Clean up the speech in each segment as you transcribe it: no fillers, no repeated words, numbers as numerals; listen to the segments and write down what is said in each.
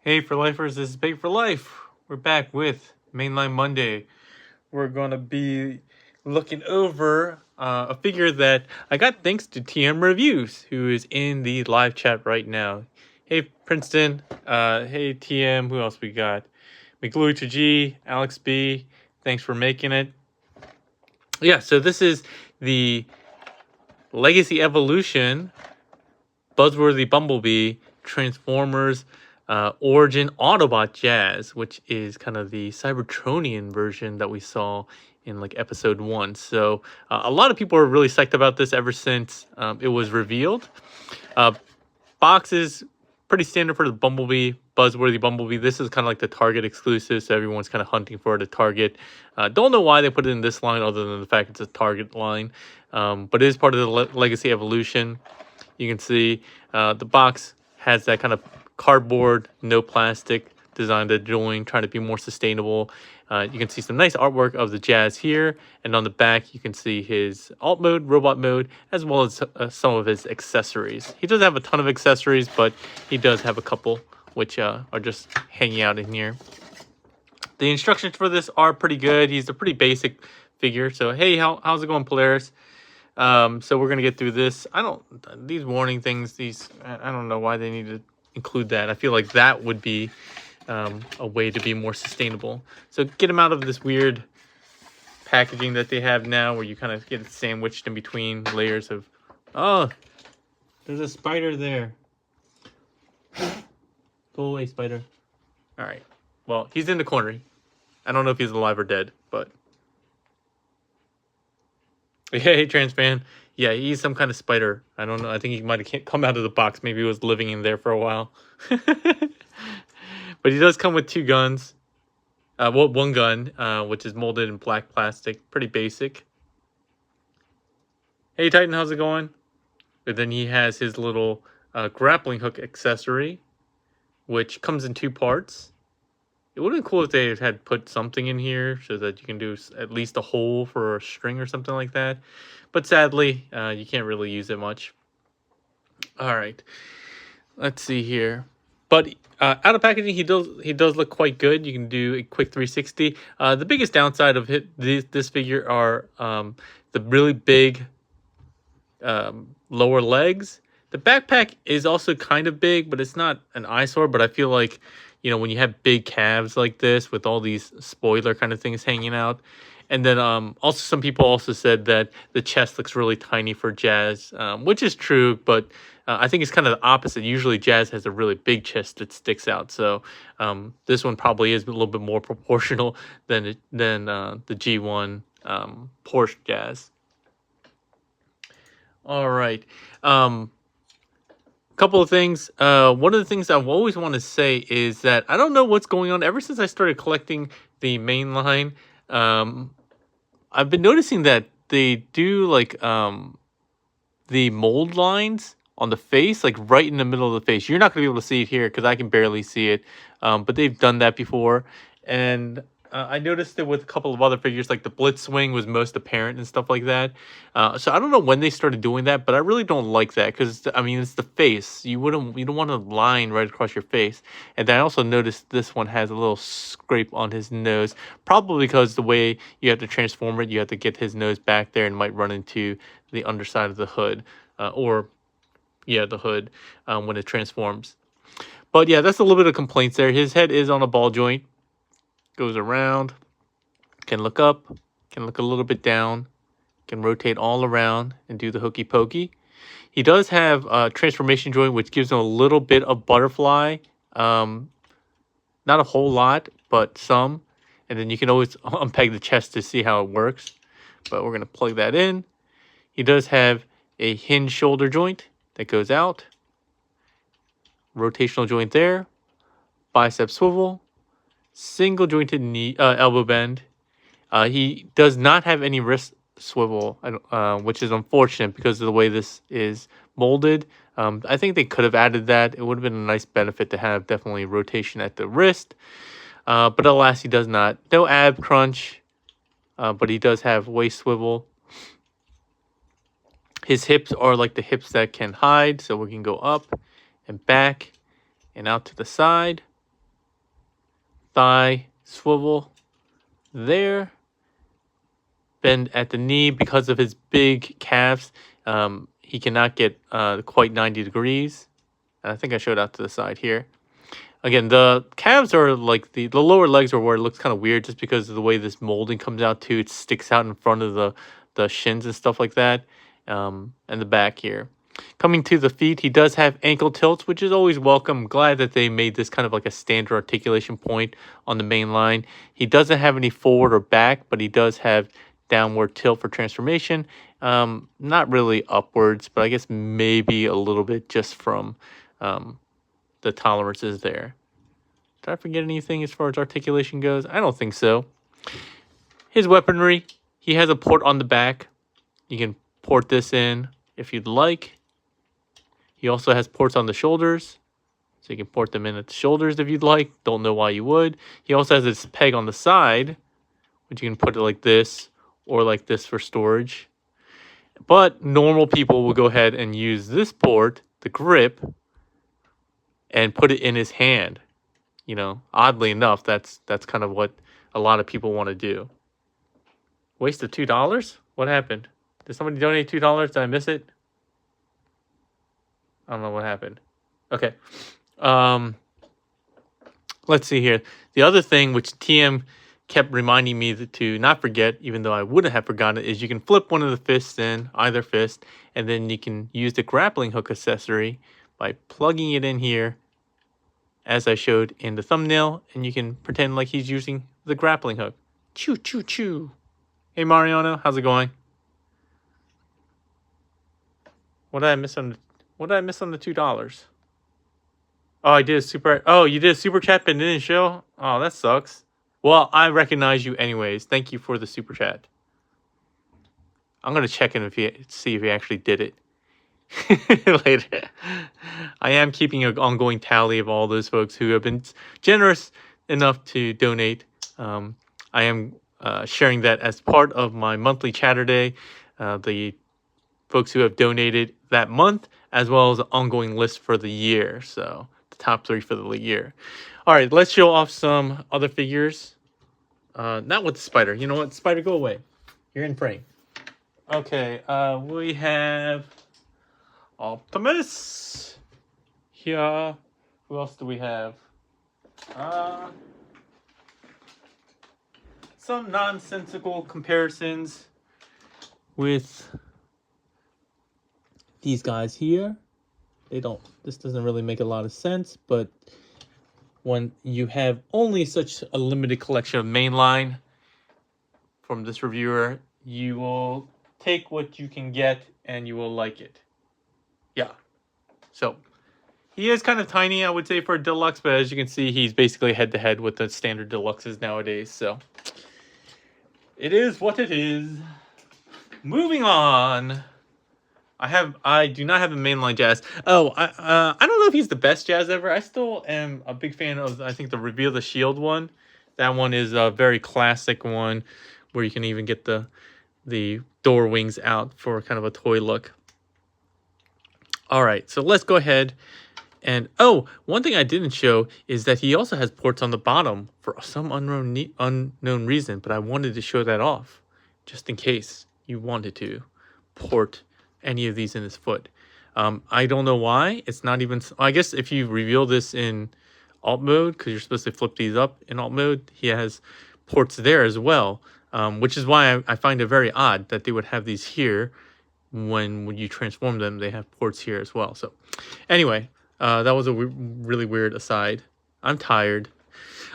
Hey, for lifers, this is Paik4Life. We're back with Mainline Monday. We're going to be looking over a figure that I got thanks to TM Reviews, who is in the live chat right now. Hey, Princeton. Hey, TM. Who else we got? McLucha G, Alex B. Thanks for making it. Yeah, so this is the Legacy Evolution Buzzworthy Bumblebee Transformers Origin Autobot Jazz, which is kind of the Cybertronian version that we saw in like episode 1. So a lot of people are really psyched about this ever since it was revealed. Box is pretty standard for the Bumblebee, Buzzworthy Bumblebee. This is kind of like the Target exclusive, so everyone's kind of hunting for it at Target. Don't know why they put it in this line other than the fact it's a Target line, but it is part of the Legacy Evolution. You can see the box has that kind of cardboard, no plastic design to join, trying to be more sustainable. You can see some nice artwork of the Jazz here, and on the back you can see his alt mode, robot mode, as well as some of his accessories. He doesn't have a ton of accessories, but he does have a couple, which are just hanging out in here. The instructions for this are pretty good. He's a pretty basic figure. So hey, how's it going, Polaris? So we're gonna get through this. These warning things, I don't know why they need to include that. I feel like that would be a way to be more sustainable. So get them out of this weird packaging that they have now, where you kind of get it sandwiched in between layers of. Oh, there's a spider there. Go away, spider. All right. Well, he's in the corner. I don't know if he's alive or dead, but. Hey, trans fan. Yeah, he's some kind of spider. I don't know. I think he might have come out of the box. Maybe he was living in there for a while. But he does come with 2 guns. Well, 1 gun, which is molded in black plastic. Pretty basic. Hey, Titan, how's it going? And then he has his little grappling hook accessory, which comes in 2 parts. It would have been cool if they had put something in here so that you can do at least a hole for a string or something like that. But sadly, you can't really use it much. All right, let's see here. But out of packaging, he does look quite good. You can do a quick 360. The biggest downside of this figure are the really big lower legs. The backpack is also kind of big, but it's not an eyesore. But I feel like, you know, when you have big calves like this with all these spoiler kind of things hanging out. And then also some people also said that the chest looks really tiny for Jazz, which is true, but I think it's kind of the opposite. Usually Jazz has a really big chest that sticks out. So this one probably is a little bit more proportional than the G1 Porsche Jazz. All right. Couple of things. One of the things I've always wanted to say is that I don't know what's going on. Ever since I started collecting the main line, I've been noticing that they do like the mold lines on the face, like right in the middle of the face. You're not going to be able to see it here because I can barely see it, but they've done that before. And I noticed it with a couple of other figures, like the Blitzwing was most apparent and stuff like that. So I don't know when they started doing that, but I really don't like that because, I mean, it's the face. You don't want a line right across your face. And then I also noticed this one has a little scrape on his nose, probably because the way you have to transform it, you have to get his nose back there and might run into the underside of the hood, the hood when it transforms. But yeah, that's a little bit of complaints there. His head is on a ball joint. Goes around, can look up, can look a little bit down, can rotate all around and do the hokey pokey. He does have a transformation joint, which gives him a little bit of butterfly. Not a whole lot, but some. And then you can always unpeg the chest to see how it works. But we're going to plug that in. He does have a hinge shoulder joint that goes out. Rotational joint there. Bicep swivel. Single jointed knee, elbow bend. He does not have any wrist swivel, which is unfortunate because of the way this is molded. I think they could have added that. It would have been a nice benefit to have definitely rotation at the wrist. But alas, he does not. No ab crunch, but he does have waist swivel. His hips are like the hips that can hide, so we can go up and back and out to the side. thigh swivel there. Bend at the knee because of his big calves. He cannot get quite 90 degrees. And I think I showed out to the side here. Again, the calves are like the lower legs are where it looks kind of weird just because of the way this molding comes out too. It sticks out in front of the shins and stuff like that. And the back here. Coming to the feet, he does have ankle tilts, which is always welcome. I'm glad that they made this kind of like a standard articulation point on the main line. He doesn't have any forward or back, but he does have downward tilt for transformation. Not really upwards, but I guess maybe a little bit just from the tolerances there. Did I forget anything as far as articulation goes? I don't think so. His weaponry, he has a port on the back. You can port this in if you'd like. He also has ports on the shoulders, so you can port them in at the shoulders if you'd like. Don't know why you would. He also has this peg on the side, which you can put it like this or like this for storage. But normal people will go ahead and use this port, the grip, and put it in his hand. You know, oddly enough, that's kind of what a lot of people want to do. Waste of $2? What happened? Did somebody donate $2? Did I miss it? I don't know what happened. Okay. Let's see here. The other thing which TM kept reminding me to not forget, even though I wouldn't have forgotten it, is you can flip one of the fists in, either fist, and then you can use the grappling hook accessory by plugging it in here, as I showed in the thumbnail, and you can pretend like he's using the grappling hook. Choo, choo, choo. Hey, Mariano, how's it going? What did I miss on the $2? Oh, I did a super. Oh, you did a super chat but didn't show? Oh, that sucks. Well, I recognize you anyways. Thank you for the super chat. I'm gonna check in see if he actually did it later. I am keeping an ongoing tally of all those folks who have been generous enough to donate. I am sharing that as part of my monthly chatter day. The folks who have donated that month, as well as an ongoing list for the year. So the top 3 for the year. All right, let's show off some other figures. Not with the spider. You know what? Spider, go away. You're in frame. Okay, we have Optimus here. Who else do we have? Some nonsensical comparisons with these guys here. This doesn't really make a lot of sense, but when you have only such a limited collection of mainline from this reviewer, you will take what you can get and you will like it. Yeah. So he is kind of tiny, I would say, for a deluxe, but as you can see, he's basically head to head with the standard deluxes nowadays. So it is what it is. Moving on. I do not have a mainline Jazz. Oh, I don't know if he's the best Jazz ever. I still am a big fan of, I think, the Reveal the Shield one. That one is a very classic one where you can even get the door wings out for kind of a toy look. All right, so let's go ahead and, oh, one thing I didn't show is that he also has ports on the bottom for some unknown reason, but I wanted to show that off just in case you wanted to port any of these in his foot. I don't know why. It's not even, I guess if you reveal this in alt mode, because you're supposed to flip these up in alt mode, he has ports there as well, which is why I find it very odd that they would have these here when you transform them. They have ports here as well. So anyway, that was a really weird aside. I'm tired.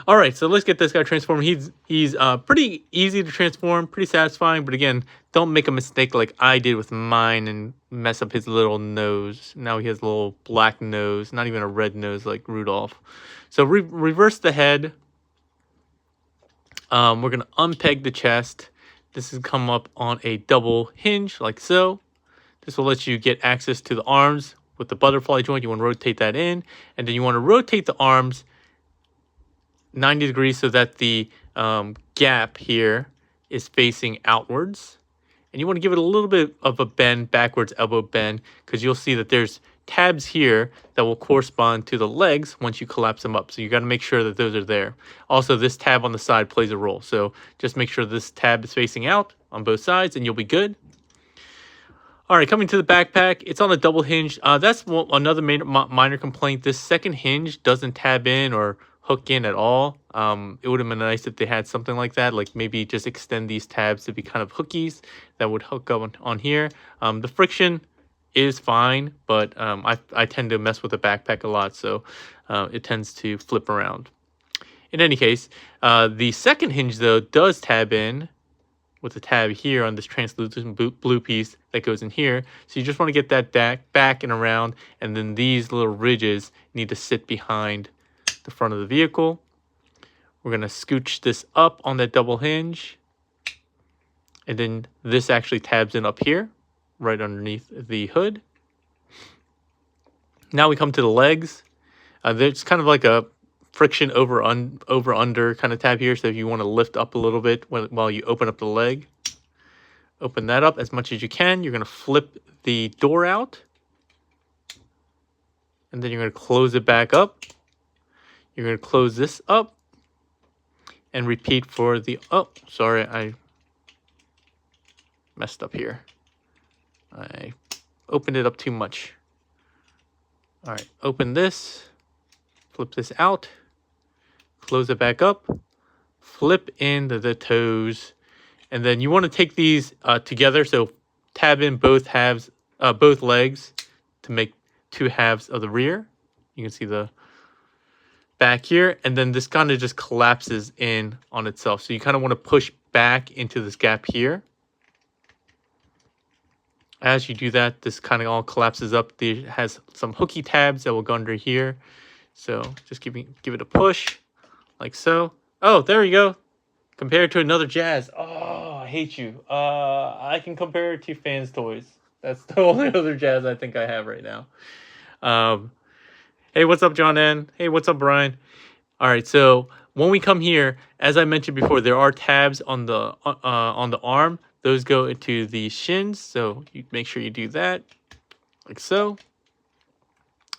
All right, so let's get this guy transformed. He's pretty easy to transform, pretty satisfying. But again, don't make a mistake like I did with mine and mess up his little nose. Now he has a little black nose, not even a red nose like Rudolph. So reverse the head. We're going to unpeg the chest. This has come up on a double hinge like so. This will let you get access to the arms with the butterfly joint. You want to rotate that in. And then you want to rotate the arms 90 degrees so that the gap here is facing outwards. And you want to give it a little bit of a bend, backwards elbow bend, because you'll see that there's tabs here that will correspond to the legs once you collapse them up. So you got to make sure that those are there. Also, this tab on the side plays a role. So just make sure this tab is facing out on both sides and you'll be good. All right, coming to the backpack, it's on a double hinge. That's another minor complaint. This second hinge doesn't tab in or hook in at all. It would have been nice if they had something like that, like maybe just extend these tabs to be kind of hookies that would hook up on here. The friction is fine, but I tend to mess with the backpack a lot, so it tends to flip around. In any case, the second hinge, though, does tab in with the tab here on this translucent blue piece that goes in here. So you just want to get that back and around, and then these little ridges need to sit behind the front of the vehicle. We're going to scooch this up on that double hinge, and then this actually tabs in up here, right underneath the hood. Now we come to the legs. There's kind of like a friction over under kind of tab here. So if you want to lift up a little bit while you open up the leg, open that up as much as you can. You're going to flip the door out, and then you're going to close it back up. You're going to close this up and repeat for the, oh, sorry, I messed up here. I opened it up too much. All right, open this, flip this out, close it back up, flip in the toes, and then you want to take these together. So tab in both legs to make two halves of the rear. You can see the back here, and then this kind of just collapses in on itself. So you kind of want to push back into this gap here. As you do that, this kind of all collapses up. It has some hooky tabs that will go under here. So just give it a push, like so. Oh, there you go. Compare it to another Jazz. Oh, I hate you. I can compare it to Fans Toys. That's the only other Jazz I think I have right now. Hey, what's up, John N? Hey, what's up, Brian? All right, so when we come here, as I mentioned before, there are tabs on the arm. Those go into the shins, so you make sure you do that, like so.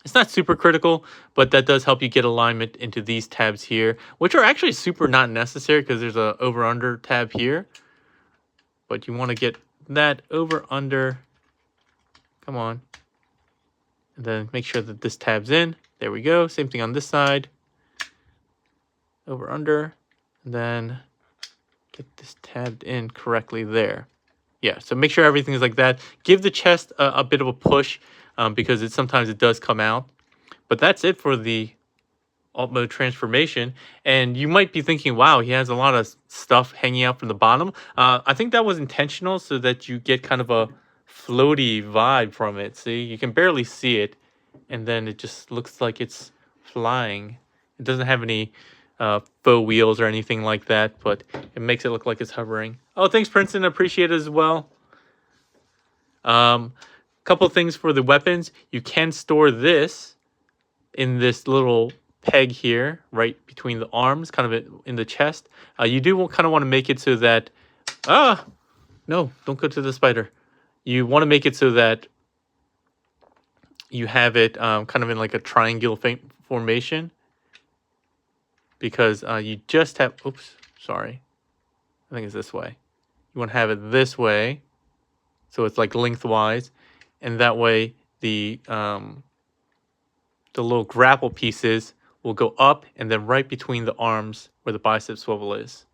It's not super critical, but that does help you get alignment into these tabs here, which are actually super not necessary because there's a over-under tab here. But you want to get that over-under, come on, and then make sure that this tab's in. There we go. Same thing on this side. Over-under, and then get this tabbed in correctly there. Yeah, so make sure everything is like that. Give the chest a bit of a push because sometimes it does come out. But that's it for the alt mode transformation. And you might be thinking, wow, he has a lot of stuff hanging out from the bottom. I think that was intentional so that you get kind of a floaty vibe from it. See, you can barely see it, and then it just looks like it's flying. It doesn't have any faux wheels or anything like that, but it makes it look like it's hovering. Oh, thanks, Princeton. Appreciate it as well. Couple things for the weapons. You can store this in this little peg here, right between the arms, kind of in the chest. You do kind of want to make it so that... no, don't go to the spider. You want to make it so that you have it kind of in like a triangular formation. Because you just have, oops, sorry. I think it's this way. You want to have it this way. So it's like lengthwise. And that way the little grapple pieces will go up and then right between the arms where the bicep swivel is.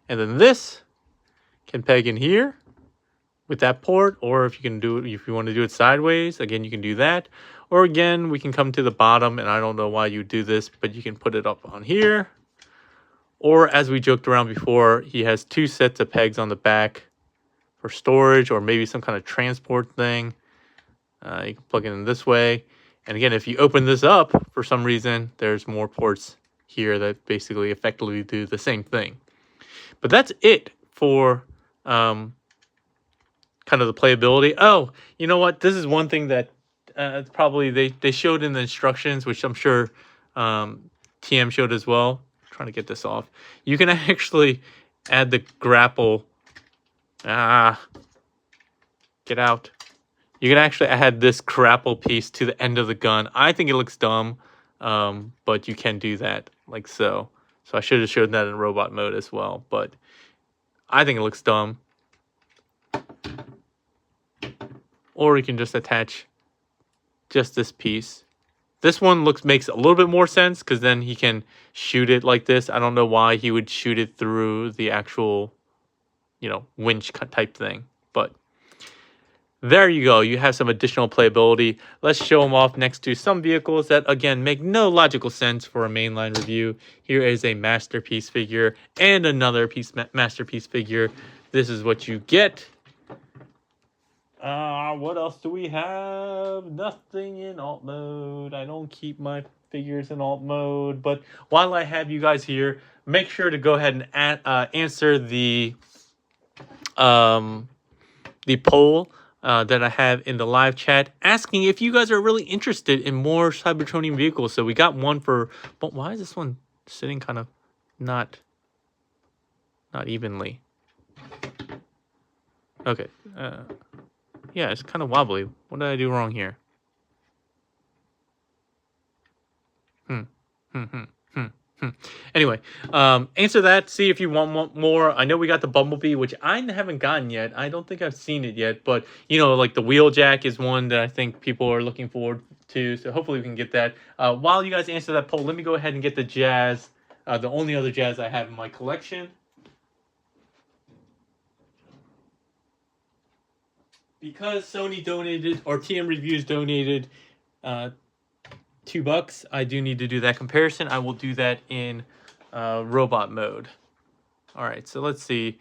And then this can peg in here with that port, or if you want to do it sideways, again, you can do that. Or again, we can come to the bottom, and I don't know why you do this, but you can put it up on here. Or as we joked around before, he has two sets of pegs on the back for storage or maybe some kind of transport thing. You can plug it in this way. And again, if you open this up, for some reason, there's more ports here that basically effectively do the same thing. But that's it for kind of the playability. Oh, you know what? This is one thing that probably they showed in the instructions, which I'm sure TM showed as well. I'm trying to get this off. You can actually add the grapple. Get out. You can actually add this grapple piece to the end of the gun. I think it looks dumb, but you can do that like so. So I should have showed that in robot mode as well, but I think it looks dumb. Or you can just attach just this piece. This one makes a little bit more sense because then he can shoot it like this. I don't know why he would shoot it through the actual, winch type thing, but there you go. You have some additional playability. Let's show them off next to some vehicles that, again, make no logical sense for a mainline review. Here is a masterpiece figure and another masterpiece figure. This is what you get. What else do we have? Nothing in alt mode. I don't keep my figures in alt mode. But while I have you guys here, make sure to go ahead and answer the poll that I have in the live chat, asking if you guys are really interested in more Cybertronian vehicles. So we got one for, but why is this one sitting kind of not evenly? Okay. Yeah, it's kind of wobbly. What did I do wrong here? Anyway, answer that. See if you want more. I know we got the Bumblebee, which I haven't gotten yet. I don't think I've seen it yet. But, like the Wheeljack is one that I think people are looking forward to. So hopefully we can get that. While you guys answer that poll, let me go ahead and get the Jazz. The only other Jazz I have in my collection. Because Sony donated, or TM Reviews donated $2, I do need to do that comparison. I will do that in robot mode. All right, so let's see.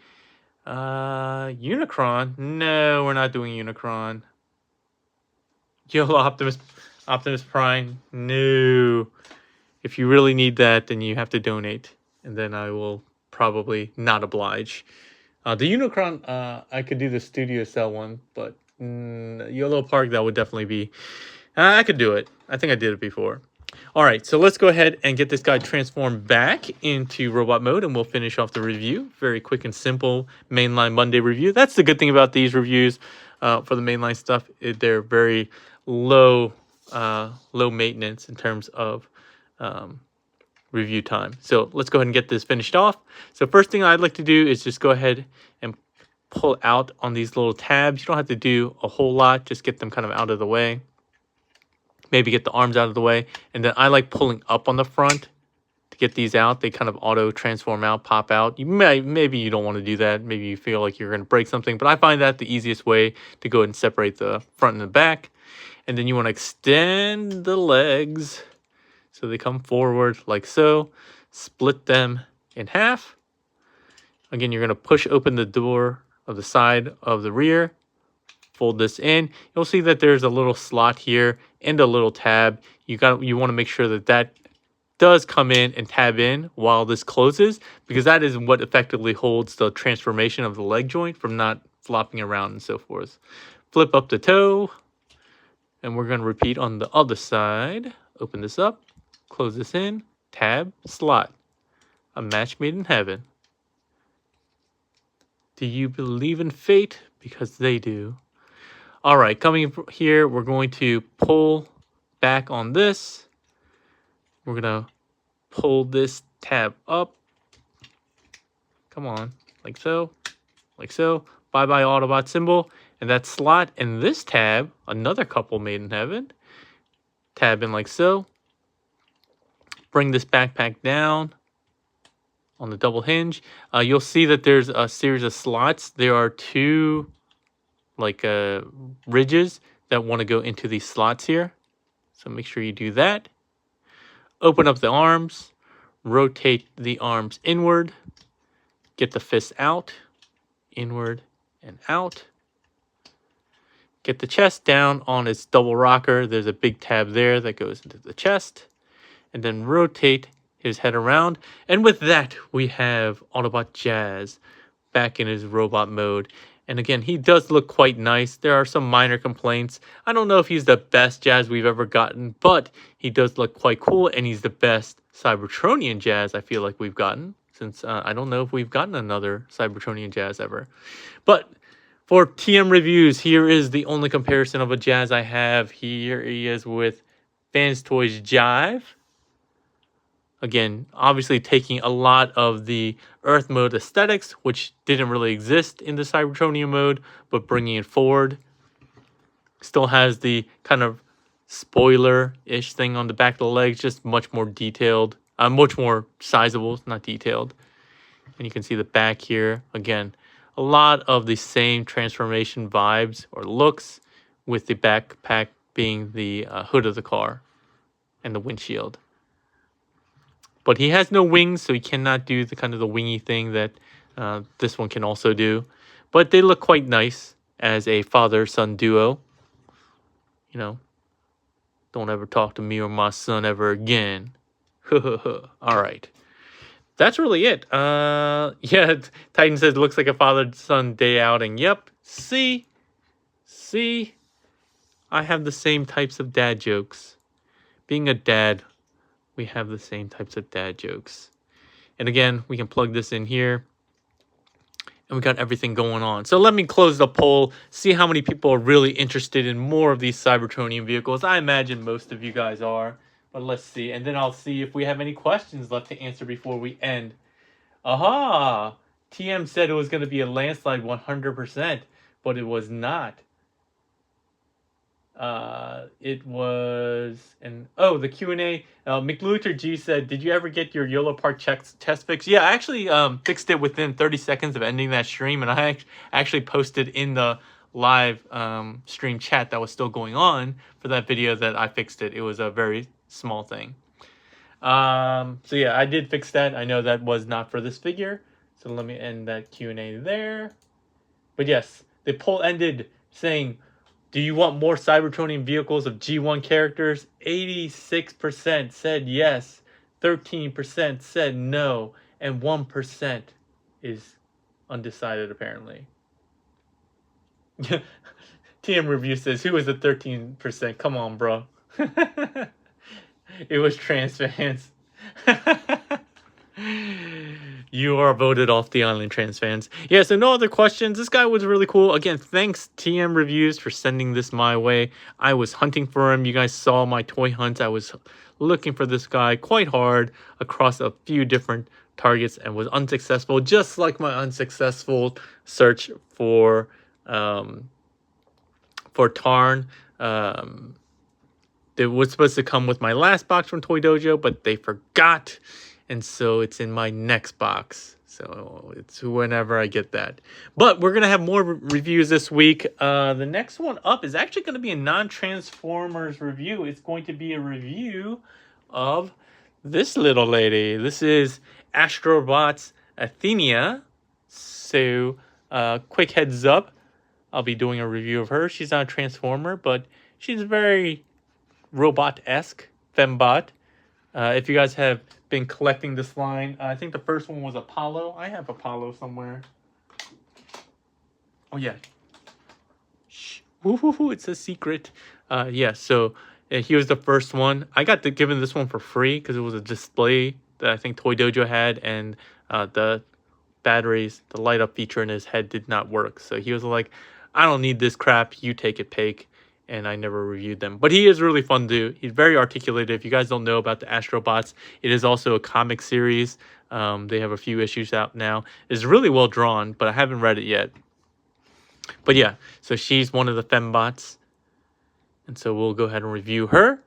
Unicron? No, we're not doing Unicron. YOLO Optimus Prime? No. If you really need that, then you have to donate, and then I will probably not oblige. The Unicron, I could do the Studio Cell one, but YOLO Park, that would definitely be... I could do it. I think I did it before. All right, so let's go ahead and get this guy transformed back into robot mode, and we'll finish off the review. Very quick and simple mainline Monday review. That's the good thing about these reviews for the mainline stuff. They're very low maintenance in terms of review time. So let's go ahead and get this finished off. So first thing I'd like to do is just go ahead and pull out on these little tabs. You don't have to do a whole lot. Just get them kind of out of the way. Maybe get the arms out of the way. And then I like pulling up on the front to get these out. They kind of auto transform out, pop out. Maybe you don't want to do that. Maybe you feel like you're going to break something. But I find that the easiest way to go ahead and separate the front and the back. And then you want to extend the legs so they come forward like so. Split them in half. Again, you're going to push open the door of the side of the rear. Fold this in. You'll see that there's a little slot here and a little tab. You want to make sure that that does come in and tab in while this closes, because that is what effectively holds the transformation of the leg joint from not flopping around and so forth. Flip up the toe, and we're going to repeat on the other side. Open this up, close this in, tab, slot. A match made in heaven. Do you believe in fate? Because they do. All right, coming here, we're going to pull back on this. We're going to pull this tab up. Come on, like so, like so. Bye-bye Autobot symbol. And that slot and this tab, another couple made in heaven. Tab in like so. Bring this backpack down on the double hinge. You'll see that there's a series of slots. There are two ridges that want to go into these slots here. So make sure you do that. Open up the arms. Rotate the arms inward. Get the fist out. Inward and out. Get the chest down on its double rocker. There's a big tab there that goes into the chest. And then rotate his head around. And with that, we have Autobot Jazz back in his robot mode. And again, he does look quite nice. There are some minor complaints. I don't know if he's the best Jazz we've ever gotten, but he does look quite cool, and he's the best Cybertronian Jazz I feel like we've gotten, since I don't know if we've gotten another Cybertronian Jazz ever. But For TM Reviews, here is the only comparison of a Jazz I have. Here he is with Fans Toys Jive. Again, obviously taking a lot of the Earth mode aesthetics, which didn't really exist in the Cybertronian mode, but bringing it forward. Still has the kind of spoiler-ish thing on the back of the legs, just much more detailed, much more sizable, not detailed. And you can see the back here. Again, a lot of the same transformation vibes or looks, with the backpack being the hood of the car and the windshield. But he has no wings, so he cannot do the kind of the wingy thing that this one can also do. But they look quite nice as a father-son duo. You know, don't ever talk to me or my son ever again. All right. That's really it. Yeah, Titan says, looks like a father-son day outing. Yep. See? I have the same types of dad jokes. Being a dad, we have the same types of dad jokes. And again, we can plug this in here. And we got everything going on. So let me close the poll, see how many people are really interested in more of these Cybertronian vehicles. I imagine most of you guys are. But let's see. And then I'll see if we have any questions left to answer before we end. Aha! TM said it was going to be a landslide 100%, but it was not. It was the Q&A. McLuther G said, "Did you ever get your YOLO Park test fixed?" Yeah, I actually fixed it within 30 seconds of ending that stream, and I actually posted in the live stream chat that was still going on for that video that I fixed it. It was a very small thing. So yeah, I did fix that. I know that was not for this figure, so let me end that Q&A there. But yes, the poll ended saying, do you want more Cybertronian vehicles of G1 characters? 86% said yes, 13% said no, and 1% is undecided apparently. TM Review says, who was the 13%? Come on, bro. It was trans fans. You are voted off the island, trans fans. Yeah, so no other questions. This guy was really cool. Again, thanks TM Reviews for sending this my way. I was hunting for him. You guys saw my toy hunt. I was looking for this guy quite hard across a few different targets and was unsuccessful, just like my unsuccessful search for Tarn. It was supposed to come with my last box from Toy Dojo, but they forgot. And so it's in my next box. So it's whenever I get that. But we're going to have more reviews this week. The next one up is actually going to be a non-Transformers review. It's going to be a review of this little lady. This is Astrobot's Athenia. So quick heads up. I'll be doing a review of her. She's not a Transformer, but she's very robot-esque, fembot. If you guys have been collecting this line, I think the first one was Apollo. I have Apollo somewhere. Oh, yeah. Shh. Woo-hoo-hoo, it's a secret. Yeah, so he was the first one. I got given this one for free because it was a display that I think Toy Dojo had, and the batteries, the light-up feature in his head did not work. So he was like, I don't need this crap. You take it, Paik. And I never reviewed them. But he is really fun to do. He's very articulated. If you guys don't know about the Astrobots, it is also a comic series. They have a few issues out now. It's really well drawn, but I haven't read it yet. But yeah, so she's one of the fembots. And so we'll go ahead and review her.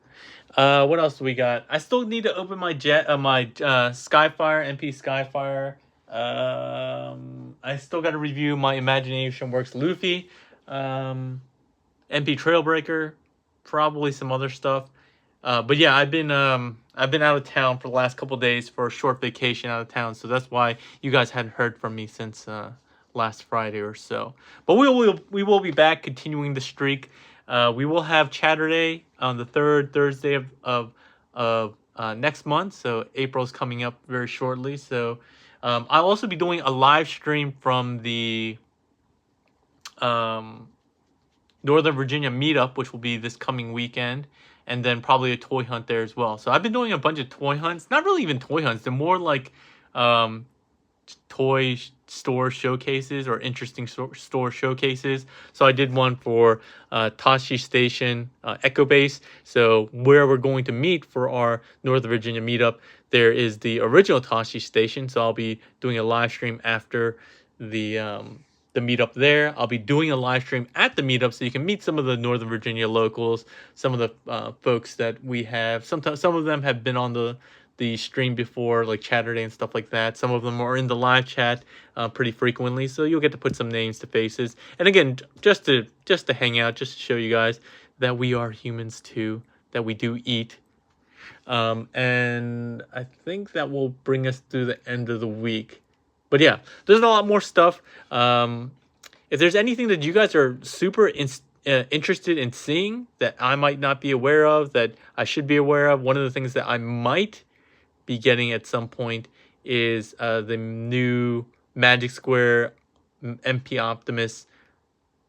What else do we got? I still need to open my Skyfire, MP Skyfire. I still got to review my Imagination Works Luffy. MP Trailbreaker, probably some other stuff. But yeah, I've been out of town for the last couple of days for a short vacation out of town, so that's why you guys hadn't heard from me since last Friday or so. But we will be back, continuing the streak. We will have Chatterday on the third Thursday of next month, so April's coming up very shortly. So I'll also be doing a live stream from the Northern Virginia meetup, which will be this coming weekend, and then probably a toy hunt there as well. So I've been doing a bunch of toy hunts. Not really even toy hunts. They're more like toy store showcases or interesting store showcases. So I did one for Tashi Station Echo Base. So where we're going to meet for our Northern Virginia meetup, there is the original Tashi Station. So I'll be doing a live stream after the meetup there. I'll be doing a live stream at the meetup so you can meet some of the Northern Virginia locals, some of the folks that we have. Sometimes some of them have been on the stream before, like Chatterday and stuff like that. Some of them are in the live chat pretty frequently, so you'll get to put some names to faces. And again, just to hang out, just to show you guys that we are humans too, that we do eat. And I think that will bring us through the end of the week. But yeah, there's a lot more stuff. If there's anything that you guys are super interested in seeing that I might not be aware of, that I should be aware of, one of the things that I might be getting at some point is the new Magic Square MP Optimus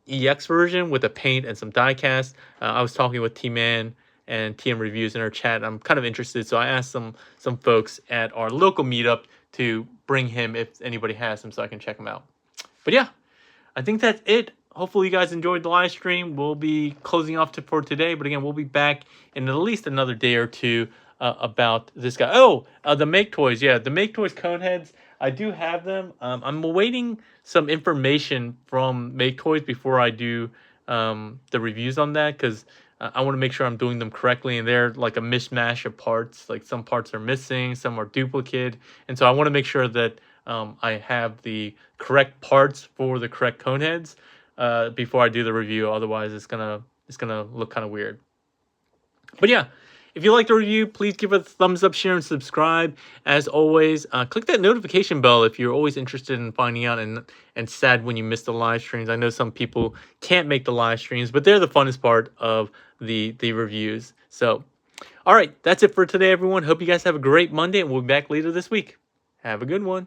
EX version with a paint and some die cast. I was talking with T-Man and TM Reviews in our chat. I'm kind of interested, so I asked some folks at our local meetup to bring him if anybody has him so I can check him out. But yeah, I think that's it. Hopefully you guys enjoyed the live stream. We'll be closing off for today, but again, we'll be back in at least another day or two about this guy. Oh, the Make Toys. Yeah, the Make Toys cone heads. I do have them. I'm awaiting some information from Make Toys before I do the reviews on that, because I want to make sure I'm doing them correctly, and they're like a mishmash of parts. Like some parts are missing, some are duplicate, and so I want to make sure that I have the correct parts for the correct cone heads before I do the review. Otherwise, it's gonna look kind of weird. But yeah, if you liked the review, please give it a thumbs up, share, and subscribe. As always, click that notification bell if you're always interested in finding out and sad when you miss the live streams. I know some people can't make the live streams, but they're the funnest part of the reviews. So, all right, that's it for today, everyone. Hope you guys have a great Monday, and we'll be back later this week. Have a good one.